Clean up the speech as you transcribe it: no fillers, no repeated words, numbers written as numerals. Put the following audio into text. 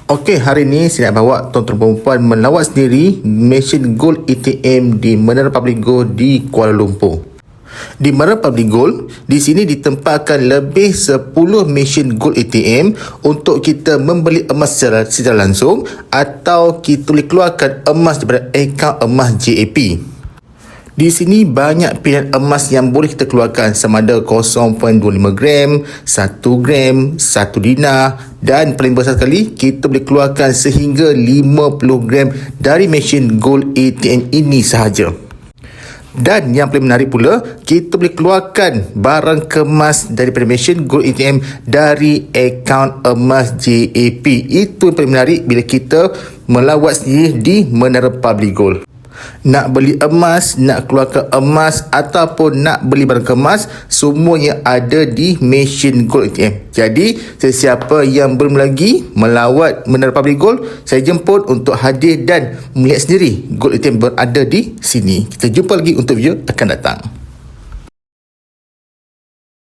Okey, hari ni saya nak bawa tuan-tuan perempuan melawat sendiri mesin Gold ATM di Menara Public Gold di Kuala Lumpur. Di Menara Public Gold, di sini ditempatkan lebih 10 mesin Gold ATM untuk kita membeli emas secara langsung atau kita boleh keluarkan emas daripada akaun emas JAP. Di sini banyak pilihan emas yang boleh kita keluarkan sama ada 0.25 gram, 1 gram, 1 dinar dan paling besar sekali kita boleh keluarkan sehingga 50 gram dari mesin Gold ATM ini sahaja. Dan yang paling menarik pula, kita boleh keluarkan barang kemas daripada mesin Gold ATM dari akaun emas JAP. Itu yang paling menarik bila kita melawat sendiri di Menara Public Gold. Nak beli emas, nak keluarkan emas ataupun nak beli barang kemas, semuanya ada di mesin Gold ATM. Jadi, sesiapa yang belum lagi melawat Menara Public Gold, saya jemput untuk hadir dan melihat sendiri Gold ATM berada di sini. Kita jumpa lagi untuk video akan datang.